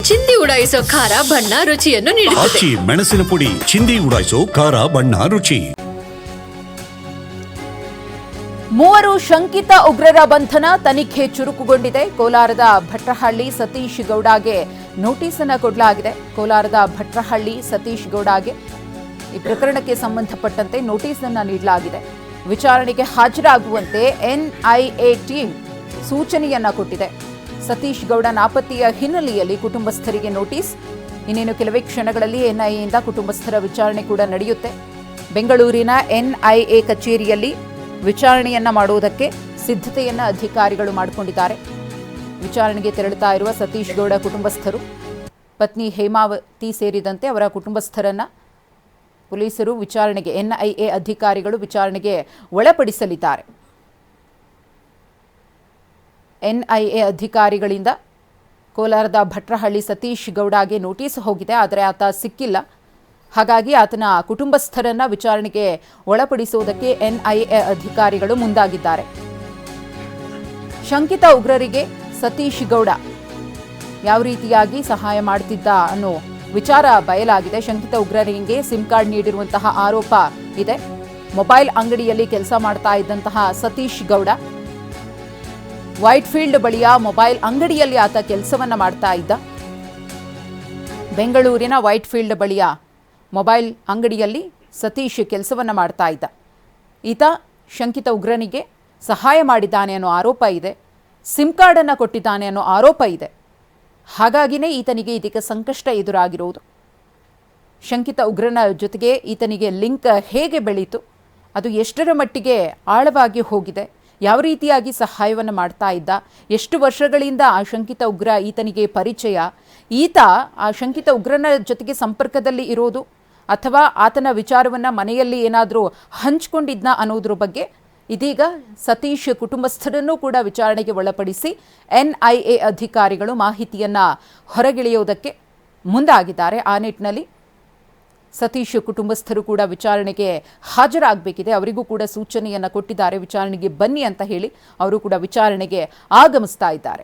ಚಿಂದಿ ಉಡಾಯಿಸೋ ಖಾರ ಬಣ್ಣ ರುಚಿಯನ್ನು ನೀಡುತ್ತದೆ. ಮೆಣಸಿನ ಪುಡಿ ಚಿಂದಿ ಉಡಾಯಿಸೋ ಖಾರ ಬಣ್ಣ ರುಚಿ. ಮೂವರು ಶಂಕಿತ ಉಗ್ರರ ಬಂಧನ, ತನಿಖೆ ಚುರುಕುಗೊಂಡಿದೆ. ಕೋಲಾರದ ಭಟ್ರಹಳ್ಳಿ ಸತೀಶ್ ಗೌಡಗೆ ನೋಟಿಸ್ ಅನ್ನು ಕೊಡಲಾಗಿದೆ. ಕೋಲಾರದ ಭಟ್ರಹಳ್ಳಿ ಸತೀಶ್ ಗೌಡಗೆ ಈ ಪ್ರಕರಣಕ್ಕೆ ಸಂಬಂಧಪಟ್ಟಂತೆ ನೋಟಿಸ್ ಅನ್ನು ನೀಡಲಾಗಿದೆ. ವಿಚಾರಣೆಗೆ ಹಾಜರಾಗುವಂತೆ ಎನ್ಐಎ ಟೀಮ್ ಸೂಚನೆಯನ್ನ ಕೊಟ್ಟಿದೆ. ಸತೀಶ್ ಗೌಡ ನಾಪತ್ತೆಯ ಹಿನ್ನೆಲೆಯಲ್ಲಿ ಕುಟುಂಬಸ್ಥರಿಗೆ ನೋಟಿಸ್. ಇನ್ನೇನು ಕೆಲವೇ ಕ್ಷಣಗಳಲ್ಲಿ ಎನ್ಐಎಯಿಂದ ಕುಟುಂಬಸ್ಥರ ವಿಚಾರಣೆ ಕೂಡ ನಡೆಯುತ್ತೆ. ಬೆಂಗಳೂರಿನ ಎನ್ಐಎ ಕಚೇರಿಯಲ್ಲಿ ವಿಚಾರಣೆಯನ್ನ ಮಾಡುವುದಕ್ಕೆ ಸಿದ್ಧತೆಯನ್ನ ಅಧಿಕಾರಿಗಳು ಮಾಡಿಕೊಂಡಿದ್ದಾರೆ. ವಿಚಾರಣೆಗೆ ತೆರಳುತ್ತಾ ಇರುವ ಸತೀಶ್ ಗೌಡ ಕುಟುಂಬಸ್ಥರು, ಪತ್ನಿ ಹೇಮಾವತಿ ಸೇರಿದಂತೆ ಅವರ ಕುಟುಂಬಸ್ಥರನ್ನ ಪೊಲೀಸರು ವಿಚಾರಣೆಗೆ, ಎನ್ಐಎ ಅಧಿಕಾರಿಗಳು ವಿಚಾರಣೆಗೆ ಒಳಪಡಿಸಲಿದ್ದಾರೆ. ಎನ್ಐಎ ಅಧಿಕಾರಿಗಳಿಂದ ಕೋಲಾರದ ಭಟ್ರಹಳ್ಳಿ ಸತೀಶ್ ಗೌಡಗೆ ನೋಟಿಸ್ ಹೋಗಿದೆ, ಆದರೆ ಆತ ಸಿಕ್ಕಿಲ್ಲ. ಹಾಗಾಗಿ ಆತನ ಕುಟುಂಬಸ್ಥರನ್ನ ವಿಚಾರಣೆಗೆ ಒಳಪಡಿಸುವುದಕ್ಕೆ ಎನ್ಐಎ ಅಧಿಕಾರಿಗಳು ಮುಂದಾಗಿದ್ದಾರೆ. ಶಂಕಿತ ಉಗ್ರರಿಗೆ ಸತೀಶ್ ಗೌಡ ಯಾವ ರೀತಿಯಾಗಿ ಸಹಾಯ ಮಾಡುತ್ತಿದ್ದ ಅನ್ನೋ ವಿಚಾರ ಬಯಲಾಗಿದೆ. ಶಂಕಿತ ಉಗ್ರರಿಗೆ ಸಿಮ್ ಕಾರ್ಡ್ ನೀಡಿರುವಂತಹ ಆರೋಪ ಇದೆ. ಮೊಬೈಲ್ ಅಂಗಡಿಯಲ್ಲಿ ಕೆಲಸ ಮಾಡ್ತಾ ಇದ್ದಂತಹ ಸತೀಶ್ ಗೌಡ ವೈಟ್ ಫೀಲ್ಡ್ ಬಳಿಯ ಮೊಬೈಲ್ ಅಂಗಡಿಯಲ್ಲಿ ಆತ ಕೆಲಸವನ್ನ ಮಾಡ್ತಾ ಇದ್ದ. ಬೆಂಗಳೂರಿನ ವೈಟ್ ಫೀಲ್ಡ್ ಬಳಿಯ ಮೊಬೈಲ್ ಅಂಗಡಿಯಲ್ಲಿ ಸತೀಶ್ ಕೆಲಸವನ್ನ ಮಾಡ್ತಾ ಇದ್ದ. ಈತ ಶಂಕಿತ ಉಗ್ರನಿಗೆ ಸಹಾಯ ಮಾಡಿದ್ದಾನೆ ಅನ್ನೋ ಆರೋಪ ಇದೆ. ಸಿಮ್ ಕಾರ್ಡನ್ನು ಕೊಟ್ಟಿದ್ದಾನೆ ಅನ್ನೋ ಆರೋಪ ಇದೆ. ಹಾಗಾಗಿನೇ ಈತನಿಗೆ ಇದೀಗ ಸಂಕಷ್ಟ ಎದುರಾಗಿರುವುದು. ಶಂಕಿತ ಉಗ್ರನ ಜೊತೆಗೆ ಈತನಿಗೆ ಲಿಂಕ್ ಹೇಗೆ ಬೆಳೀತು, ಅದು ಎಷ್ಟರ ಮಟ್ಟಿಗೆ ಆಳವಾಗಿ ಹೋಗಿದೆ, ಯಾವ ರೀತಿಯಾಗಿ ಸಹಾಯವನ್ನು ಮಾಡ್ತಾ ಇದ್ದ, ಎಷ್ಟು ವರ್ಷಗಳಿಂದ ಆ ಶಂಕಿತ ಉಗ್ರ ಈತನಿಗೆ ಪರಿಚಯ, ಈತ ಆ ಶಂಕಿತ ಉಗ್ರನ ಜೊತೆಗೆ ಸಂಪರ್ಕದಲ್ಲಿ ಇರೋದು ಅಥವಾ ಆತನ ವಿಚಾರವನ್ನು ಮನೆಯಲ್ಲಿ ಏನಾದರೂ ಹಂಚಿಕೊಂಡಿದ್ನ ಅನ್ನೋದ್ರ ಬಗ್ಗೆ ಇದೀಗ ಸತೀಶ್ ಕುಟುಂಬಸ್ಥರನ್ನೂ ಕೂಡ ವಿಚಾರಣೆಗೆ ಒಳಪಡಿಸಿ ಎನ್ಐಎ ಅಧಿಕಾರಿಗಳು ಮಾಹಿತಿಯನ್ನು ಹೊರಗಿಳಿಯೋದಕ್ಕೆ ಮುಂದಾಗಿದ್ದಾರೆ. ಆ ನಿಟ್ಟಿನಲ್ಲಿ ಸತೀಶ್ ಕುಟುಂಬಸ್ಥರು ಕೂಡ ವಿಚಾರಣೆಗೆ ಹಾಜರಾಗಬೇಕಿದೆ. ಅವರಿಗೂ ಕೂಡ ಸೂಚನೆಯನ್ನು ಕೊಟ್ಟಿದ್ದಾರೆ, ವಿಚಾರಣೆಗೆ ಬನ್ನಿ ಅಂತ ಹೇಳಿ. ಅವರು ಕೂಡ ವಿಚಾರಣೆಗೆ ಆಗಮಿಸ್ತಾ ಇದ್ದಾರೆ.